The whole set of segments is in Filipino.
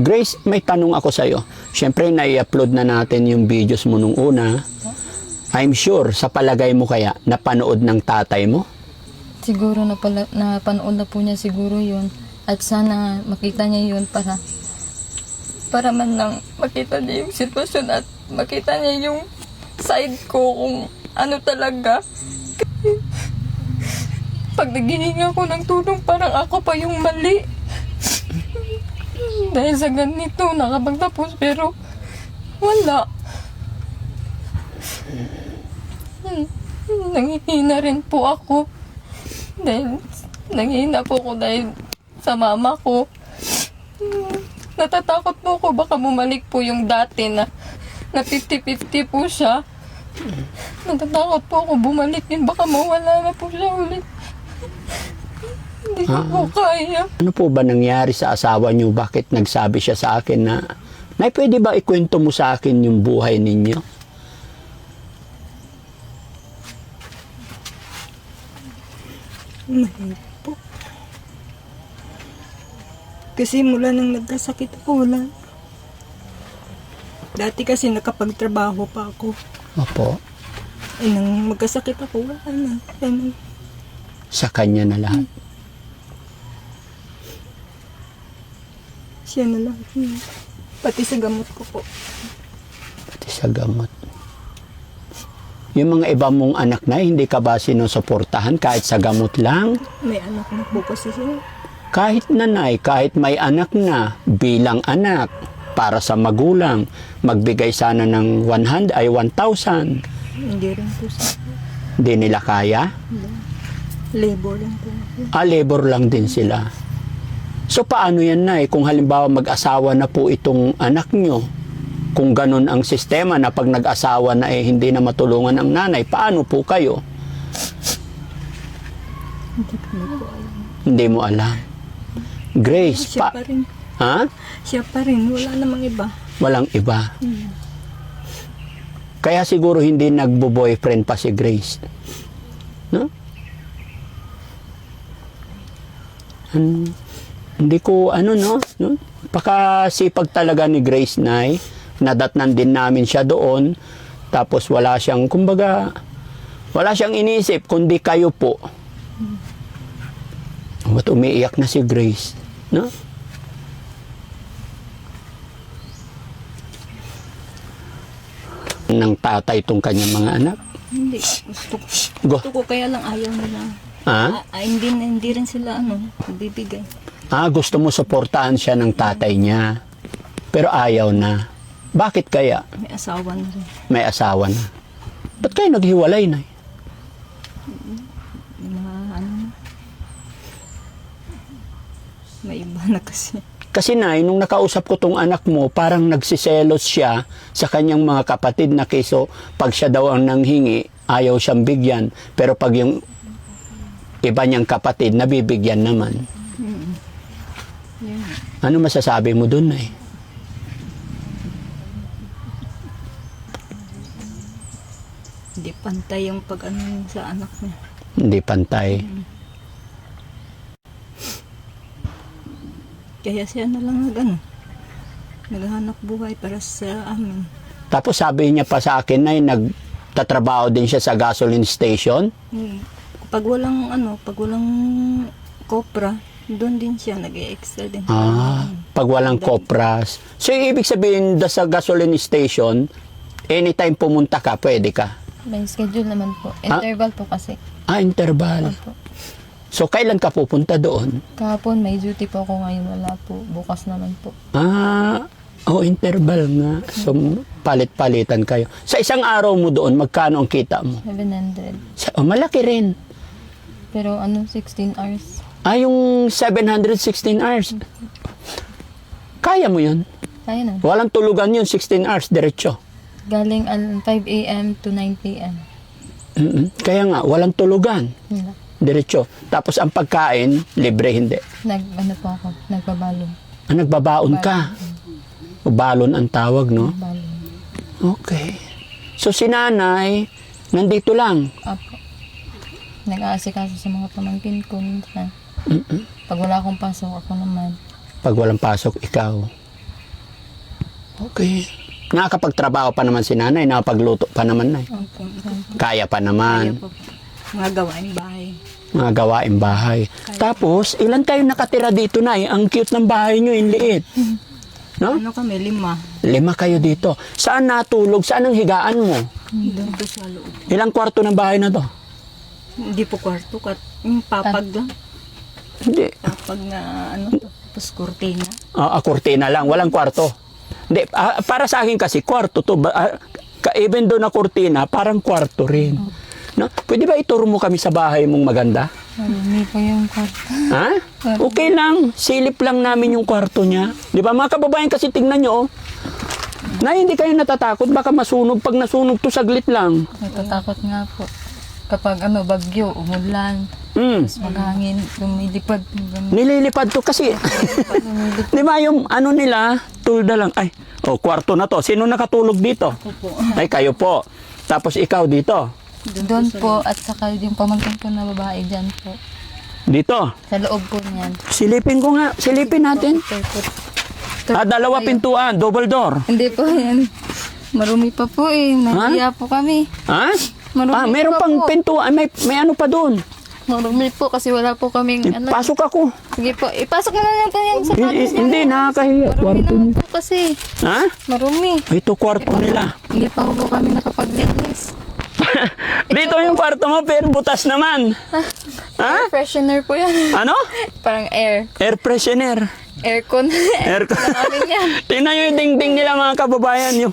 Grace, may tanong ako sa'yo. Siyempre, nai-upload na natin yung videos mo nung una. I'm sure, sa palagay mo kaya, napanood ng tatay mo? Siguro napanood na po niya siguro yun. At sana makita niya yun para man lang makita niya yung sitwasyon at makita niya yung side ko kung ano talaga. Pag naghihingi ako ng tulong, parang ako pa yung mali. Dahil sa ganito, nakapagtapos pero wala. Nanghihina rin po ako. Nanghihina po ako dahil sa mama ko. Natatakot po ako, baka bumalik po yung dati na 50-50 po siya. Natatakot po ako bumalik din, baka mawala na po siya ulit. Hindi ko po kaya. Ano po ba nangyari sa asawa niyo? Bakit nagsabi siya sa akin na, Nay, pwede ba ikwento mo sa akin yung buhay ninyo? Mahirap po. Kasi mula nang nagkasakit ako, wala. Dati kasi nakapagtrabaho pa ako. Opo. Nang magkasakit ako, wala na. Sa kanya na lahat. Siya na lang. Pati sa gamot ko po. Pati sa gamot. Yung mga iba mong anak na, hindi ka ba sinusuportahan kahit sa gamot lang? May anak na po kasi siya. Kahit nanay, kahit may anak na, bilang anak, para sa magulang, magbigay sana ng 1,000. Hindi rin po sa Hindi nila kaya? labor lang po. Labor lang din sila. So paano yan, Nay? Kung halimbawa mag-asawa na po itong anak nyo, kung ganun ang sistema na pag nag-asawa na hindi na matulungan ang nanay, paano po kayo? Hindi ko na po alam. Hindi mo alam. Grace, Siya pa rin. Ha? Siya pa rin. Wala namang iba. Walang iba. Kaya siguro hindi nagbo-boyfriend pa si Grace. No? Hindi ko, no? Pakasipag talaga ni Grace, Nay. Nadatnan din namin siya doon. Tapos wala siyang, kumbaga, wala siyang iniisip, kundi kayo po. Ba't umiiyak na si Grace? No? Ng tatay itong kanyang mga anak. Hindi. Gusto ko kaya lang ayaw nila. Ha? Hindi rin sila bibigay. Gusto mo suportahan siya ng tatay niya. Pero ayaw na. Bakit kaya? May asawa na rin. May asawa na. Ba't kayo naghiwalay na? May iba na kasi. Kasi, Nay, nung nakausap ko tong anak mo, parang nagsiselos siya sa kanyang mga kapatid na keso pag siya daw ang nanghingi, ayaw siyang bigyan. Pero pag yung iba niyang kapatid, nabibigyan naman. Ano masasabi mo dun, Nay? Hindi pantay yung sa anak niya. Hindi pantay. Kaya siya na lang naghahanap buhay para sa amin. Tapos sabi niya pa sa akin, Nay, nagtatrabaho din siya sa gasoline station. Pag walang kopra, doon din siya nag-e-extra din. Pag walang kopras. So, ibig sabihin, sa gasoline station, anytime pumunta ka, pwede ka? May schedule naman po. Interval po kasi. Interval. Opo. So, kailan ka pupunta doon? Kahapon may duty po ako, ngayon wala po. Bukas naman po. Interval nga. So, palit-palitan kayo. Sa isang araw mo doon, magkano ang kita mo? 700. Malaki rin. Pero 16 hours. Yung 716 hours. Kaya mo yun? Kaya na. Walang tulugan yun, 16 hours, diretso. Galing 5 a.m. to 9 p.m. Kaya nga, walang tulugan. Diretso. Tapos ang pagkain, libre, hindi. Po ako, nagbabalon. Nagbabaon ka. Balon ang tawag, no? Balon. Okay. So si nanay, nandito lang. Apo. Nag-aasikaso sa mga pamangkin ko minsan. Pag wala akong pasok, ako naman. Pag walang pasok, ikaw. Okay. Nakakapagtrabaho pa naman si nanay, nakapagluto pa naman, nay. Opo. Kaya pa Kaya naman. po. Mga gawain bahay. Mga gawaing bahay. Tapos, ilan kayo nakatira dito, nay? Ang cute ng bahay nyo, yung liit. No? Ano kami, 5. 5 kayo dito. Saan natulog? Saan ang higaan mo? Doon po sa loob. Ilang kwarto ng bahay na to? Hindi po kwarto. Yung papag lang. Hindi. Papag na ano to. Tapos kurtina. Kurtina lang. Walang kwarto. Hindi. Para sa akin kasi, kwarto to. Even doon na kurtina, parang kwarto rin. No? Pwede ba ituro mo kami sa bahay mong maganda? Marumi po yung kwarto. Ha? Okay lang. Silip lang namin yung kwarto niya. Di ba mga kababayan kasi tingnan nyo, oh. Na hindi kayo natatakot, baka masunog. Pag nasunog to, saglit lang. Natatakot nga po. Kapag bagyo, umulan, tapos maghangin, lumilipad. Nililipad to kasi. Di ba yung ano nila, tulda lang. Ay, kwarto na to. Sino nakatulog dito? Opo. Ay, kayo po. Tapos ikaw dito. Doon po, at saka yung pamangkin ko na babae dyan po. Dito. Sa loob po niyan. Silipin ko nga. Silipin natin. Dalawa pintuan. Double door. Hindi po yan. Marumi pa po eh. Nahiya po kami. Ha? Marumi Meron pa pang po. pintuan. May ano pa doon. Marumi po kasi wala po kaming Pasok ako. Sige po, ipasok na lang po yung sapatos. Hindi, nakakahiya. Marumi Kwarto naman niya. po kasi. Ha? Marumi. Ito kwarto nila. Hindi pa po kami nakapag-linis. Dito yung kwarto mo, pero butas naman. Ha? Air freshener po yan. Ano? Parang air. Air freshener. Aircon. Aircon. namin yan. Tingnan nyo yung dingding nila mga kababayan nyo.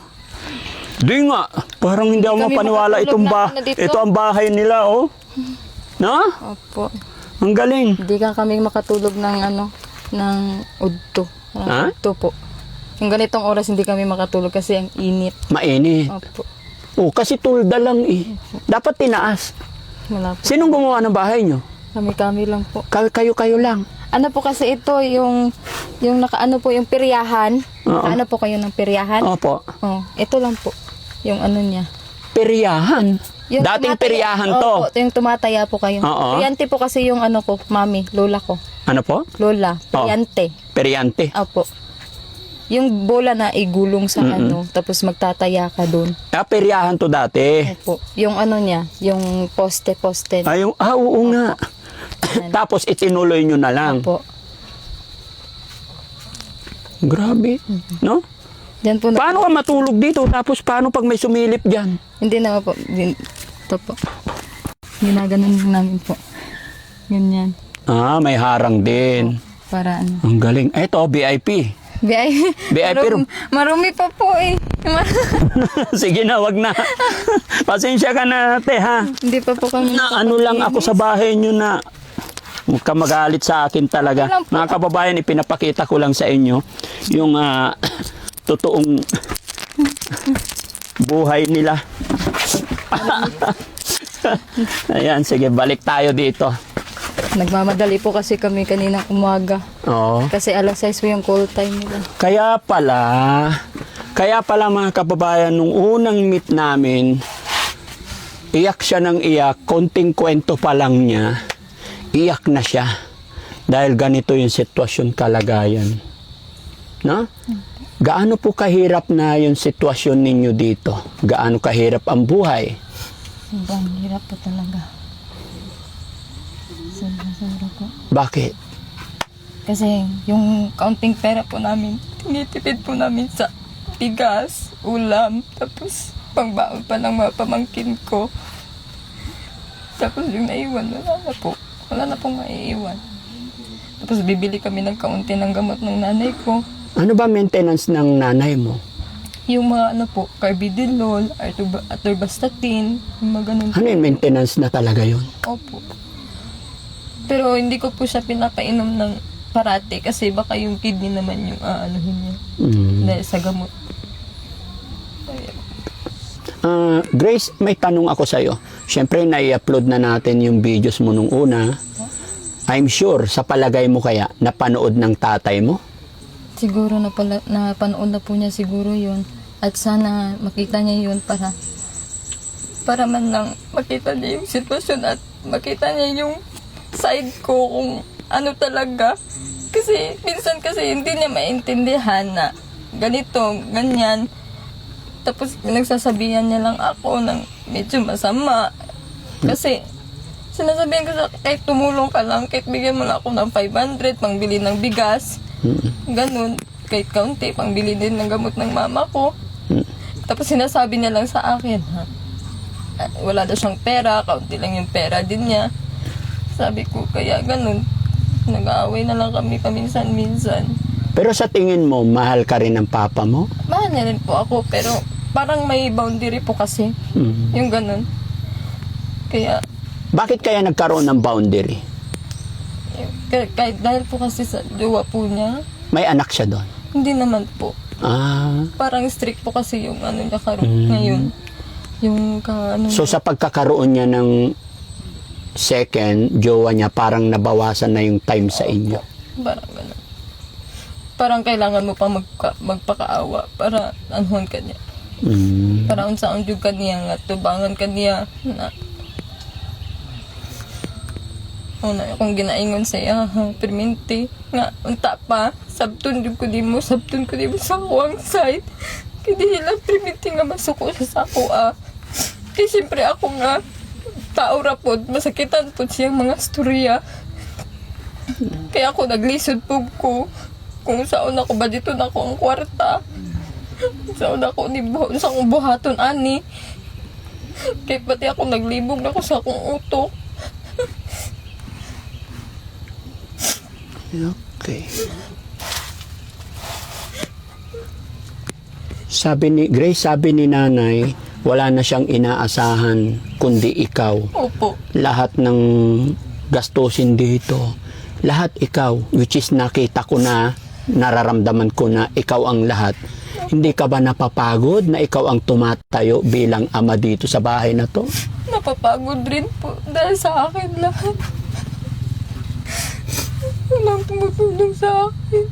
Di nga. Parang hindi ako Kami mapaniwala makatulog na dito. ito ang bahay nila, oh. No? Opo. Ang galing. Hindi ka kami makatulog ng ng udto. Ha? Udto po. Yung ganitong oras hindi kami makatulog kasi ang init. Mainit. Opo. Kasi tulda lang eh. Dapat tinaas. Wala po. Sinong gumawa ng bahay nyo? Kami lang po. Kayo lang. Ano po kasi ito, yung nakaano po, yung piryahan. Oo. Ano po kayo ng piryahan? Opo. Oh, ito lang po. Yung ano niya. Peryahan. Yung Dating tumataya- peryahan to. Opo, yung tumataya po kayo. Oo. Piryante po kasi yung ano ko, mami, lola ko. Ano po? Lola, piryante. Peryante. Opo. Yung bola na igulong sa ano, tapos magtataya ka doon. Peryahan to dati. Opo. Yung ano niya, yung poste-poste. Oo nga. Tapos itinuloy nyo na lang. Opo. Grabe. No? Diyan po na, Paano ka matulog dito? Tapos paano pag may sumilip dyan? hindi na po. Ito po. Ginaganon lang namin po. Ganyan. May harang din. Para ano. Ang galing. Ito, VIP. VIP room. Marumi pa po eh. Sige na, wag na. Pasensya ka na, te, ha? Hindi pa po kami. Ano lang ako sa bahay nyo na huwag ka magalit sa akin talaga. Ano lang po? Mga kababayan, ipinapakita ko lang sa inyo yung totoong buhay nila. Ayan, sige, balik tayo dito. Nagmamadali po kasi kami kaninang umaga. Oo. Kasi alas 6 po yung call time nila. Kaya pala mga kababayan, nung unang meet namin, iyak siya ng iyak, konting kwento pa lang niya, iyak na siya. Dahil ganito yung sitwasyon, kalagayan. No? Gaano po kahirap na yung sitwasyon ninyo dito? Gaano kahirap ang buhay? Ang hirap po talaga. Sobra po. Bakit? Kasi yung kaunting pera po namin, tinitipid po namin sa bigas, ulam, tapos pangbaon pa ng mga pamangkin ko. Tapos yung naiwan, wala na po. Wala na pong maiiwan. Tapos bibili kami ng kaunti ng gamot ng nanay ko. Ano ba maintenance ng nanay mo? Yung mga ano po, carbidilol, atorvastatin, yung mga ganun. Ano yung maintenance na talaga yun? Opo. Pero hindi ko po siya pinapainom ng parati kasi baka yung kidney naman yung aanuhin niya. Dahil sa gamot. Grace, may tanong ako sa'yo. Siyempre, nai-upload na natin yung videos mo nung una. I'm sure, sa palagay mo kaya, napanood ng tatay mo? Siguro napanood na po niya siguro yun. At sana makita niya yun para man lang makita niya yung sitwasyon at makita niya yung side ko kung ano talaga. Kasi minsan kasi hindi niya maintindihan na ganito, ganyan. Tapos nagsasabihan niya lang ako ng medyo masama. Kasi sinasabihan ko sa kahit tumulong ka lang, kahit bigyan mo lang ako ng 500 pangbili ng bigas. Ganun. Kahit kaunti, pangbili din ng gamot ng mama ko. Tapos sinasabi niya lang sa akin, ha? Wala na siyang pera, kaunti lang yung pera din niya. Sabi ko, kaya ganun. Nag-aaway na lang kami paminsan-minsan. Pero sa tingin mo, mahal ka rin ng papa mo? Mahal na rin po ako, pero parang may boundary po kasi. Yung ganun. Kaya, Bakit kaya nagkaroon ng boundary? kahit dahil po kasi sa jowa po niya, May anak siya doon. hindi naman po. Ah, Parang strict po kasi yung ano niya ngayon. Yung ano. so sa pagkakaroon niya ng second, jowa niya, parang nabawasan na yung time sa inyo. Parang gano'n. Parang kailangan mo pa magpakaawa para anuhan ka niya. Para unsaon jud ka niya nga tubangan ka niya na una kung ginaingon sa iya perminti nga unta pa sabton jud ko dimo sa kuwang side kaya hila perminti nga masuko siya sa ako kaya siyempre ako nga tao ra pod masakitan pod siyang mga storya. Kaya ako naglisod po ko kung saan ako ba dito na ako ang kwarta. Saan ako sa akong buhaton ani. Kaya pati ako naglibog na ako sa akong utok. Okay. Sabi ni Grace, sabi ni nanay, wala na siyang inaasahan kundi ikaw. Opo. Lahat ng gastusin dito, lahat ikaw, which is nakita ko na, nararamdaman ko na ikaw ang lahat. Hindi ka ba napapagod na ikaw ang tumatayo bilang ama dito sa bahay na to? Napapagod rin po dahil sa akin lahat. Walang tumutulong sa akin.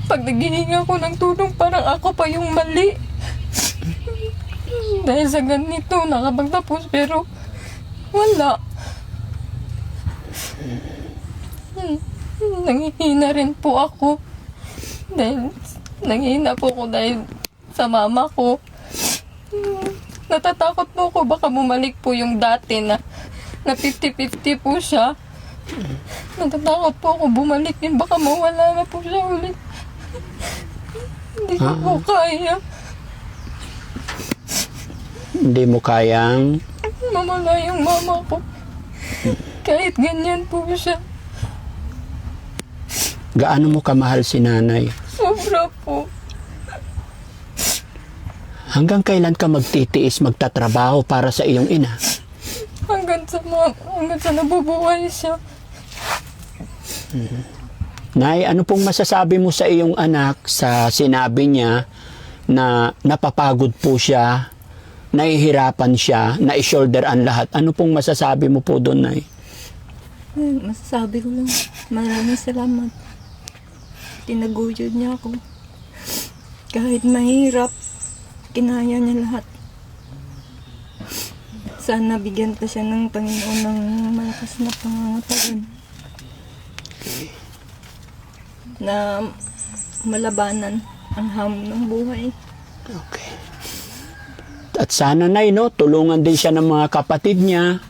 Pag naghihinga ko ng tulong, parang ako pa yung mali. Dahil sa ganito, nakapagtapos pero wala. Nanghihina rin po ako. Dahil nanghihina po ako dahil sa mama ko. Natatakot po ako baka bumalik po yung dati na 50-50 po siya. Natatakot po ako bumalik din baka mawala na po siya ulit. Hindi ko po kaya. Hindi mo kayang Mamala yung mama ko. Kahit ganyan po siya. gaano mo kamahal si nanay? Sobra po. Hanggang kailan ka magtitiis magtatrabaho para sa iyong ina? Hanggang sa nabubuhay siya. Nay, ano pong masasabi mo sa iyong anak sa sinabi niya na napapagod po siya, nahihirapan siya, na-shoulder ang lahat? Ano pong masasabi mo po doon, Nay? Masasabi ko lang, maraming salamat. Tinaguyod niya ako. Kahit mahirap, kinaya niya lahat. Sana bigyan pa siya ng Panginoon ng malakas na pangangatagan. Na malabanan ang hamon ng buhay. Okay. At sana, Nay, no, tulungan din siya ng mga kapatid niya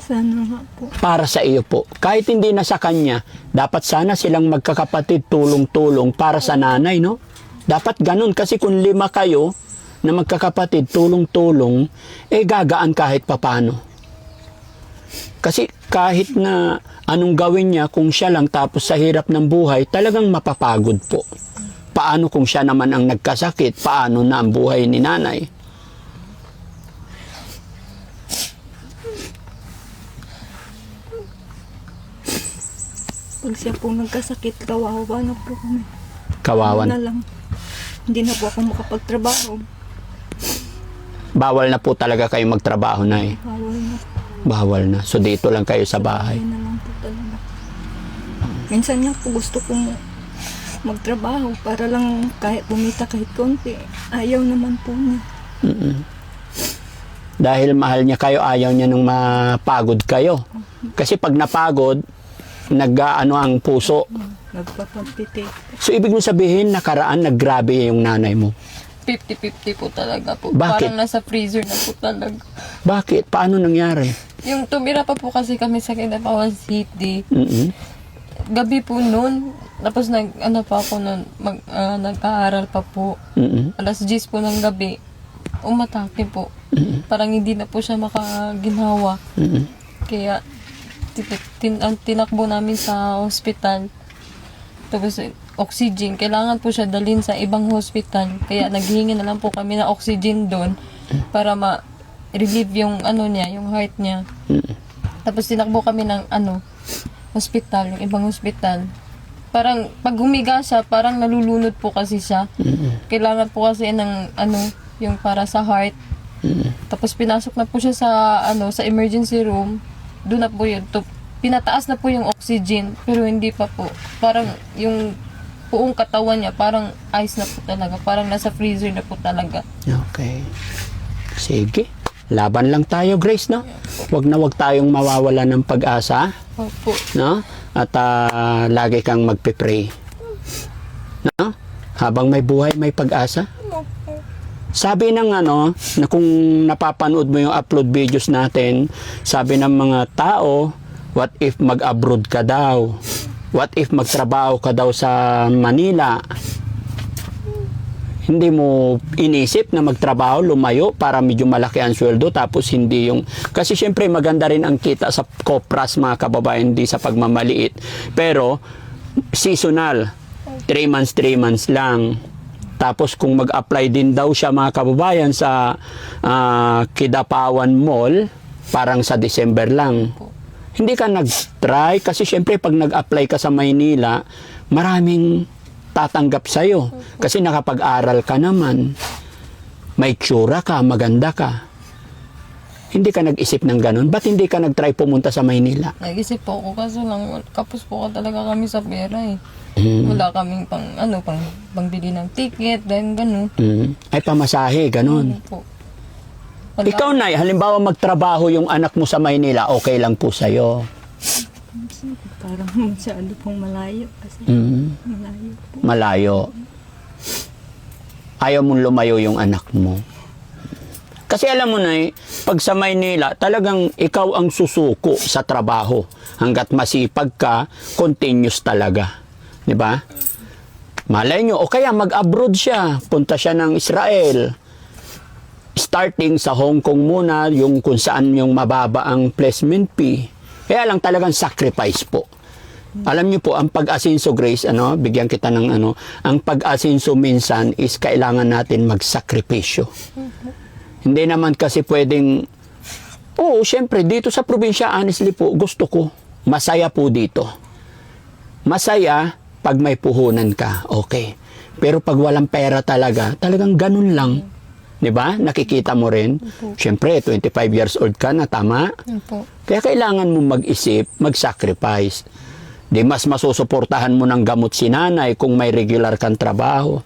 Sana nga po. para sa iyo po. Kahit hindi na sa kanya, dapat sana silang magkakapatid tulong-tulong para sa nanay, no? Dapat ganun kasi kung 5 kayo na magkakapatid tulong-tulong, gagaan kahit papano. Kasi kahit na anong gawin niya kung siya lang tapos sa hirap ng buhay, talagang mapapagod po. Paano kung siya naman ang nagkasakit? Paano na ang buhay ni nanay? Pag siya po nagkasakit, kawawa na po kami. Kawawan. Na lang. Hindi na po ako makapagtrabaho. Bawal na po talaga kayo magtrabaho, Nay. Bawal na. Bawal na. So dito lang kayo sa bahay. Ayun na lang po talaga. Minsan nga po gusto kong magtrabaho para lang kahit bumita kahit konti. Ayaw naman po niya. Dahil mahal niya kayo, ayaw niya nung mapagod kayo. Kasi pag napagod, nag-ano ang puso. Nagpapampitik. So, ibig mo sabihin, nakaraan, naggrabe yung nanay mo. 50-50 po talaga po. Bakit? Parang nasa freezer na po talaga. Bakit? Paano nangyari? Yung tumira pa po kasi kami sa Kinabawan City. Mm-mm. Gabi po noon. Tapos ano pa ako noon, nag-aaral pa po. Mm-mm. Alas 10 po ng gabi. Umatake po. Parang hindi na po siya makaginawa. Mm-mm. Kaya tinakbo namin sa ospital. Tapos oxygen, kailangan po siya dalhin sa ibang hospital. Kaya naghihingi na lang po kami ng oxygen doon para ma-relieve yung ano niya, yung heart niya. Tapos tinakbo kami ng hospital, yung ibang hospital. Parang pag humiga siya, parang nalulunod po kasi siya. Kailangan po kasi ng yung para sa heart. Tapos pinasok na po siya sa emergency room. Doon na po yun. Pinataas na po yung oxygen, pero hindi pa po. Parang yung buong katawan niya, parang ice na po talaga. Parang nasa freezer na po talaga. Okay. Sige. Laban lang tayo, Grace, no? Wag tayong mawawala ng pag-asa, Opo. no? At lagi kang magpe-pray. No? Habang may buhay, may pag-asa. Sabi ng na kung napapanood mo yung upload videos natin, sabi ng mga tao, what if mag-abroad ka daw? What if magtrabaho ka daw sa Manila? Hindi mo inisip na magtrabaho, lumayo para medyo malaki ang sweldo tapos hindi yung... Kasi syempre maganda rin ang kita sa Kopras mga kababayan, hindi sa pagmamaliit. Pero seasonal, 3 months lang. Tapos kung mag-apply din daw siya mga kababayan sa Kidapawan Mall, parang sa December lang. Hindi ka nag-try kasi syempre pag nag-apply ka sa Maynila, maraming tatanggap sa'yo. Kasi nakapag-aral ka naman. May tsura ka, maganda ka. Hindi ka nag-isip ng ganun? Ba't hindi ka nag-try pumunta sa Maynila? Nag-isip po ako kasi lang, kapos po ka talaga kami sa pera eh. Wala kaming pangbili ng ticket, dahil ganun. Ay, pamasahe, ganun. Ano po. Wala. Ikaw, Nay, halimbawa magtrabaho yung anak mo sa Maynila, okay lang po sa'yo. Parang masyado pong malayo kasi malayo po. Malayo. Ayaw mong lumayo yung anak mo. Kasi alam mo na pag sa Maynila, talagang ikaw ang susuko sa trabaho. Hanggat masipag ka, continuous talaga. Di ba? Malay nyo, o kaya mag-abroad siya. Punta siya ng Israel. Starting sa Hong Kong muna, yung kung saan yung mababa ang placement fee. Kaya lang talagang sacrifice po. Alam niyo po, ang pag-asinso, Grace, bigyan kita ng ang pag-asinso minsan is kailangan natin magsakripisyo. Hindi naman kasi pwedeng, syempre, dito sa probinsya, honestly po, gusto ko, masaya po dito. Masaya, pag may puhunan ka, okay. Pero pag walang pera talagang ganun lang. Diba? Nakikita mo rin. Siyempre, 25 years old ka na, tama? Opo. Kaya kailangan mo mag-isip, mag-sacrifice. Di mas masusuportahan mo ng gamot si nanay kung may regular kang trabaho.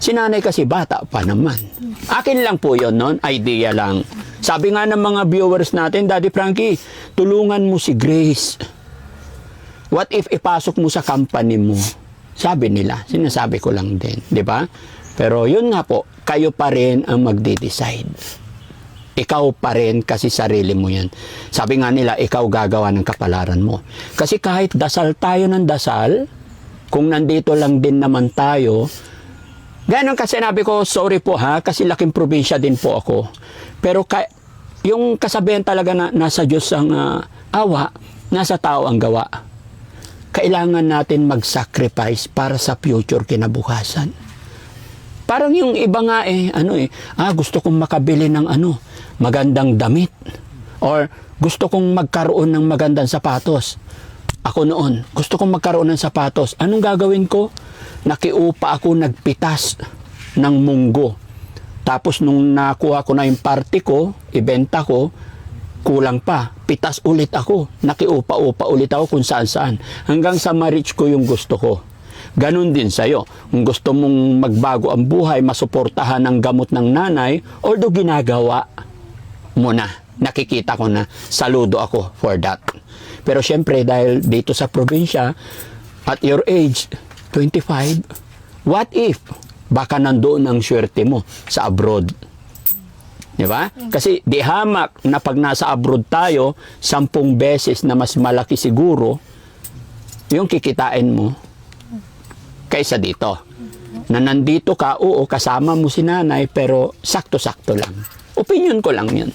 Si nanay kasi bata pa naman. Akin lang po yun, non? Idea lang. Sabi nga ng mga viewers natin, Daddy Frankie, tulungan mo si Grace. What if ipasok mo sa company mo? Sabi nila, sinasabi ko lang din. Di ba? Pero yun nga po, kayo pa rin ang magde-decide. Ikaw pa rin kasi sarili mo yan. Sabi nga nila, ikaw gagawa ng kapalaran mo. Kasi kahit dasal tayo ng dasal, kung nandito lang din naman tayo, ganun kasi sinabi ko, sorry po kasi laking probinsya din po ako. Pero yung kasabihan talaga na nasa Diyos ang awa, nasa tao ang gawa. Kailangan natin mag-sacrifice para sa future kinabukasan. Parang yung iba nga gusto kong makabili ng magandang damit. Or gusto kong magkaroon ng magandang sapatos. Ako noon, gusto kong magkaroon ng sapatos. Anong gagawin ko? Nakiupa ako, nagpitas ng munggo. Tapos nung nakuha ko na yung party ko, ibenta ko, kulang pa. Pitas ulit ako. Nakiupa-upa ulit ako kung saan-saan. Hanggang sa ma-reach ko yung gusto ko. Ganon din sa'yo. Kung gusto mong magbago ang buhay, masuportahan ang gamot ng nanay, although ginagawa mo na. nakikita ko na saludo ako for that. Pero syempre, dahil dito sa probinsya, at your age, 25, what if baka nandoon ang swerte mo sa abroad? Di ba? Kasi di hamak na pag nasa abroad tayo, 10 beses na mas malaki siguro yung kikitain mo kaysa dito. Na nandito ka, oo, kasama mo si nanay, pero sakto-sakto lang. Opinion ko lang yun.